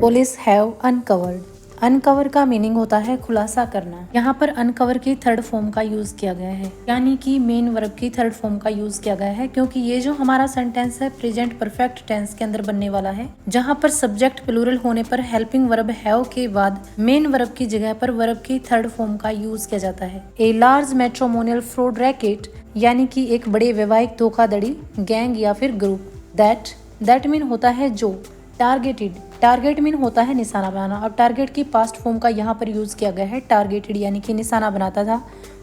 Police have uncovered. Uncover का meaning होता है खुलासा करना। यहाँ पर अनकवर की थर्ड फॉर्म का यूज किया गया है, यानी कि मेन वर्ब की थर्ड फॉर्म का यूज किया गया है, क्योंकि ये जो हमारा सेंटेंस है प्रेजेंट परफेक्ट टेंस के अंदर बनने वाला है, जहाँ पर सब्जेक्ट प्लूरल होने पर हेल्पिंग वर्ब हैव के बाद मेन वर्ब की जगह पर वर्ब की थर्ड फॉर्म का यूज किया जाता है। A large matrimonial fraud racket, यानी कि एक बड़े वैवाहिक धोखाधड़ी गैंग या फिर ग्रुप। दैट मीन होता है जो। टारगेटेड, टारगेट मीन होता है निशाना बनाना। अब टारगेट की पास्ट फॉर्म का यहाँ पर यूज किया गया है टारगेटेड, यानी कि निशाना बनाता था।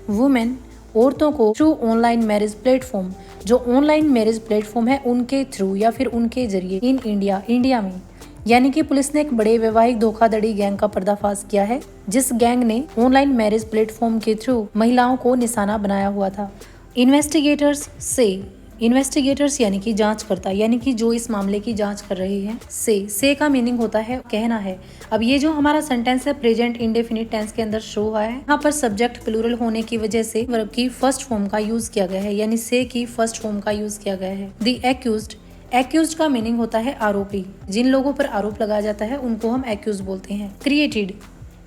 वुमेन, औरतों को थ्रू ऑनलाइन मैरिज प्लेटफॉर्म, जो ऑनलाइन मैरिज प्लेटफॉर्म है उनके थ्रू या फिर उनके जरिए। इन इंडिया, इंडिया में, यानी कि पुलिस ने एक बड़े वैवाहिक धोखाधड़ी गैंग का पर्दाफाश किया है, जिस गैंग ने ऑनलाइन मैरिज प्लेटफॉर्म के थ्रू महिलाओं को निशाना बनाया हुआ था। इन्वेस्टिगेटर्स से, इन्वेस्टिगेटर्स यानी कि जांचकर्ता, यानी कि जो इस मामले की जांच कर रही है। से का मीनिंग होता है कहना है। अब ये जो हमारा सेंटेंस है प्रेजेंट इंडेफिनिट टेंस के अंदर शो हुआ है, यहाँ पर सब्जेक्ट प्लूरल होने की वजह से वर्ब की फर्स्ट फॉर्म का यूज किया गया है, यानी से की फर्स्ट फॉर्म का यूज किया गया है। द एक्यूज्ड, एक्यूज्ड का मीनिंग होता है आरोपी। जिन लोगों पर आरोप लगाया जाता है उनको हम एक्यूज बोलते हैं। क्रिएटेड,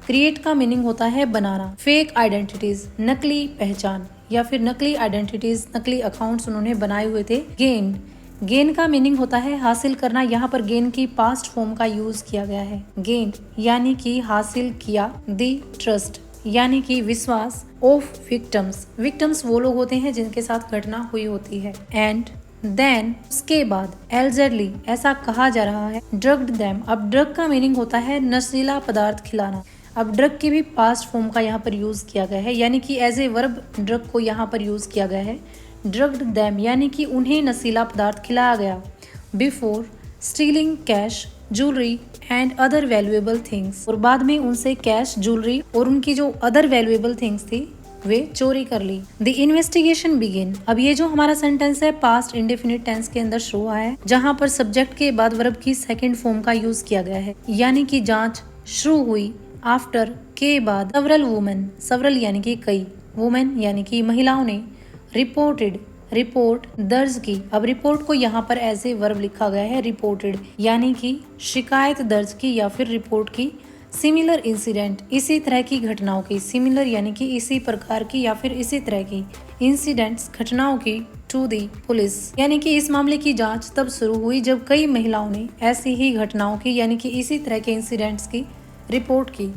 क्रिएट का मीनिंग होता है बनाना। फेक आइडेंटिटीज, नकली पहचान या फिर नकली आइडेंटिटीज, नकली अकाउंट्स उन्होंने बनाए हुए थे। गेन, गेन का मीनिंग होता है हासिल करना। यहाँ पर गेन की पास्ट फॉर्म का यूज किया गया है। गेन यानी कि हासिल किया। दी ट्रस्ट यानी कि विश्वास। ऑफ विक्टिम्स, विक्टिम्स वो लोग होते हैं जिनके साथ घटना हुई होती है। एंड देन, उसके बाद। एल्जरली, ऐसा कहा जा रहा है। ड्रग्ड देम, अब ड्रग का मीनिंग होता है नशीला पदार्थ खिलाना। अब ड्रग की भी पास्ट फॉर्म का यहाँ पर यूज किया गया है, यानी कि एज ए वर्ब ड्रग को यहाँ पर यूज किया गया है। ड्रग्ड देम यानी कि उन्हें नशीला पदार्थ खिलाया गया। Before stealing cash, jewellery and other valuable things, और बाद में उनसे कैश, ज्वेलरी और उनकी जो अदर वैल्यूएबल थिंग्स थी वे चोरी कर ली। द इन्वेस्टिगेशन बिगिन, अब ये जो हमारा सेंटेंस है पास्ट इंडेफिनिट टेंस के अंदर शो हुआ है, जहाँ पर सब्जेक्ट के बाद वर्ब की सेकेंड फॉर्म का यूज किया गया है, यानी कि जांच शुरू हुई। आफ्टर के बाद। सवरल वुमेन, सवरल यानी कि कई, वुमेन यानी कि महिलाओं ने। रिपोर्टेड, रिपोर्ट दर्ज की। अब रिपोर्ट को यहाँ पर एज ए वर्ब लिखा गया है रिपोर्टेड, यानी कि शिकायत दर्ज की या फिर रिपोर्ट की। सिमिलर इंसिडेंट, इसी तरह की घटनाओं की। सिमिलर यानी कि इसी प्रकार की या फिर इसी तरह की। इंसिडेंट्स, घटनाओं की। टू दी पुलिस, यानी कि इस मामले की जांच तब शुरू हुई जब कई महिलाओं ने ऐसी ही घटनाओं की, यानी कि इसी तरह के इंसिडेंट्स की रिपोर्ट की।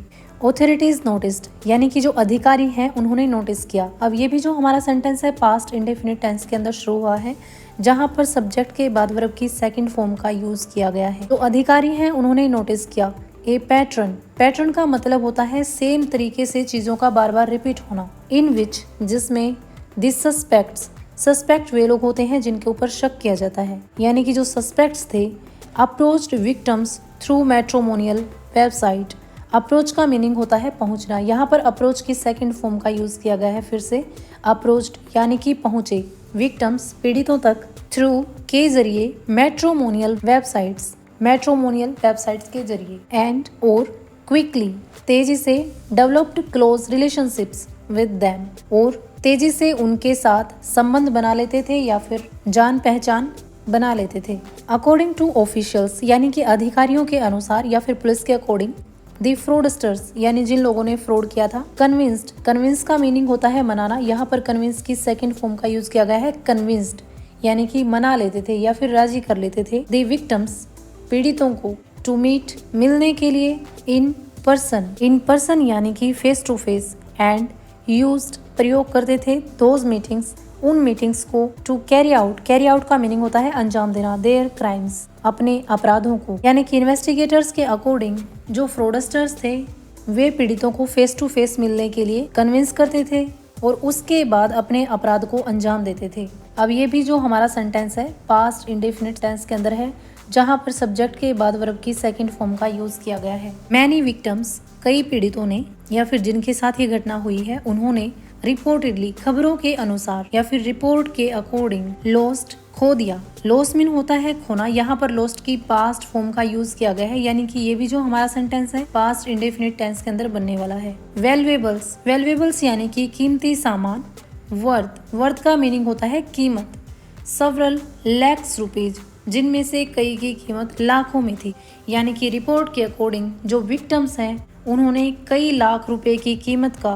ऑथोरिटीज नोटिस्ड, यानी कि जो अधिकारी हैं उन्होंने नोटिस किया। अब ये भी जो हमारा सेंटेंस है पास्ट इंडेफिनिट टेंस के अंदर शुरू हुआ है, जहां पर सब्जेक्ट के बाद वर्ब की सेकंड फॉर्म का यूज किया गया है। तो अधिकारी हैं उन्होंने नोटिस किया। ए पैटर्न, पैटर्न का मतलब होता है सेम तरीके से चीजों का बार बार रिपीट होना। इन विच, जिसमें। दिस सस्पेक्ट्स, सस्पेक्ट वे लोग होते हैं जिनके ऊपर शक किया जाता है, यानी कि जो सस्पेक्ट्स थे। Approached victims through matrimonial website, approach का मीनिंग होता है पहुंचना। यहाँ पर अप्रोच की सेकंड फॉर्म का यूज किया गया है फिर से। अप्रोच्ड यानी कि पहुंचे। विक्टिम्स, पीड़ितों तक। थ्रू के जरिए। मैट्रिमोनियल वेबसाइट्स, मैट्रिमोनियल वेबसाइट्स के जरिए। एंड और क्विकली, तेजी से। Developed close relationships with them, और तेजी से उनके साथ संबंध बना लेते थे या फिर जान पहचान बना लेते थे। अकॉर्डिंग टू ऑफिशियल्स, यानी कि अधिकारियों के अनुसार या फिर पुलिस के अकॉर्डिंग। दी फ्रॉडस्टर्स, यानी जिन लोगों ने फ्रॉड किया था। कन्विंस्ड, कन्विंस का मीनिंग होता है मनाना। यहाँ पर कन्विंस की सेकंड फॉर्म का यूज किया गया है कन्विंस्ड, यानी कि मना लेते थे या फिर राजी कर लेते थे। दी विक्टिम्स, पीड़ितों को। टू मीट, मिलने के लिए। इन पर्सन, इन पर्सन यानी कि face to face. And used, प्रयोग करते थे। दोज मीटिंग्स, उन मीटिंग्स को। To carry out, carry out का मीनिंग होता है अंजाम देना। देयर क्राइम्स, अपने अपराधों को। यानी कि इन्वेस्टिगेटर्स के अकॉर्डिंग जो फ्रॉडस्टर्स थे वे पीड़ितों को फेस टू फेस मिलने के लिए कन्विंस करते थे और उसके बाद अपने अपराध को अंजाम देते थे। अब ये भी जो हमारा सेंटेंस है पास्ट इंडेफिनिट टेंस के अंदर है, जहाँ पर सब्जेक्ट के बाद वर्ब की सेकंड फॉर्म का यूज किया गया है। मैनी विक्टिम्स, कई पीड़ितों ने या फिर जिनके साथ ये घटना हुई है उन्होंने। रिपोर्टेडली, खबरों के अनुसार या फिर रिपोर्ट के अकॉर्डिंग। लॉस्ट, खो दिया। लॉस मीन होता है खोना। यहाँ पर लॉस्ट की पास्ट फॉर्म का यूज किया गया है, यानी कि ये भी जो हमारा सेंटेंस है पास्ट इंडेफिनिट टेंस के अंदर बनने वाला है। वैल्यूएबल्स, वैल्यूएबल्स यानी कि कीमती सामान। वर्थ, वर्थ का मीनिंग होता है कीमत। several lakhs रुपीज, जिनमें से कई की कीमत लाखों में थी। यानी कि रिपोर्ट के अकॉर्डिंग जो विक्टिम्स हैं उन्होंने कई लाख रुपए की कीमत का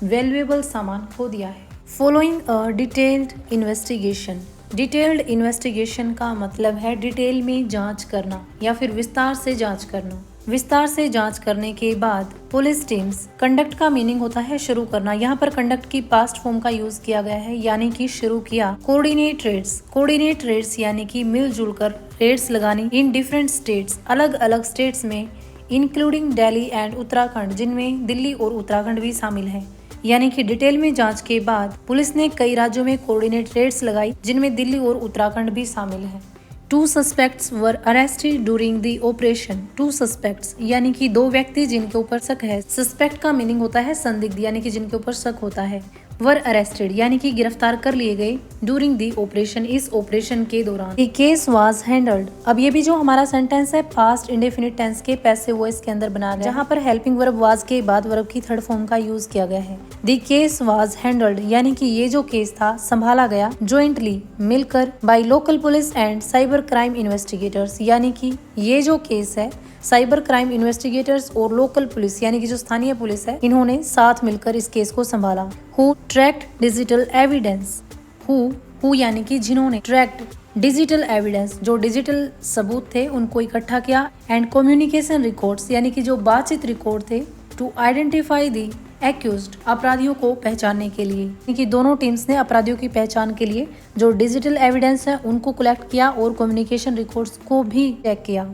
वैल्यूएबल सामान खो दिया है। Following a detailed investigation. Detailed investigation का मतलब है डिटेल में जांच करना या फिर विस्तार से जांच करना। विस्तार से जांच करने के बाद पुलिस टीम्स, कंडक्ट का मीनिंग होता है शुरू करना। यहाँ पर कंडक्ट की पास्ट फॉर्म का यूज किया गया है, यानी कि शुरू किया। कोऑर्डिनेट रेड्स, कोऑर्डिनेट रेड्स यानी कि मिलजुल कर रेड्स लगानी इन डिफरेंट स्टेट्स, अलग अलग स्टेट्स में, इंक्लूडिंग दिल्ली एंड उत्तराखंड, जिनमें दिल्ली और उत्तराखंड भी शामिल है। यानी कि डिटेल में जांच के बाद पुलिस ने कई राज्यों में कोऑर्डिनेट रेड्स लगाई, जिनमें दिल्ली और उत्तराखंड भी शामिल है। 2 suspects were arrested during the operation. 2 suspects यानी कि 2 व्यक्ति जिनके ऊपर शक है। सस्पेक्ट का मीनिंग होता है संदिग्ध, यानी कि जिनके ऊपर शक होता है। वर अरेस्टेड यानी कि गिरफ्तार कर लिए गए। ड्यूरिंग दी ऑपरेशन, इस ऑपरेशन के दौरान। The case was handled. अब ये भी जो हमारा सेंटेंस है पास्ट इंडेफिनिट टेंस के पैसिव वॉइस के अंदर बनाया गया, जहाँ पर हेल्पिंग वर्ब वाज के बाद वर्ब की थर्ड फॉर्म का यूज किया गया है। द केस वाज हैंडल्ड यानी कि ये जो केस था संभाला गया जॉइंटली, मिलकर, by local police and cyber crime investigators, यानी कि ये जो केस है साइबर क्राइम इन्वेस्टिगेटर्स और लोकल पुलिस यानी कि जो स्थानीय पुलिस है, इन्होंने साथ मिलकर इस केस को संभाला। Who tracked digital evidence. Who यानी कि जिन्होंने, ट्रैक्ड डिजिटल एविडेंस, जो डिजिटल सबूत थे उनको इकट्ठा किया, एंड कम्युनिकेशन रिकॉर्ड्स यानी कि जो बातचीत रिकॉर्ड थे, टू आइडेंटिफाई दी एक्यूज्ड, अपराधियों को पहचानने के लिए। यानी कि दोनों टीम्स ने अपराधियों की पहचान के लिए जो डिजिटल एविडेंस है उनको कलेक्ट किया और कम्युनिकेशन रिकॉर्ड्स को भी चेक किया।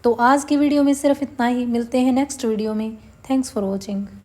तो आज की वीडियो में सिर्फ इतना ही। मिलते हैं नेक्स्ट वीडियो में। Thanks for watching.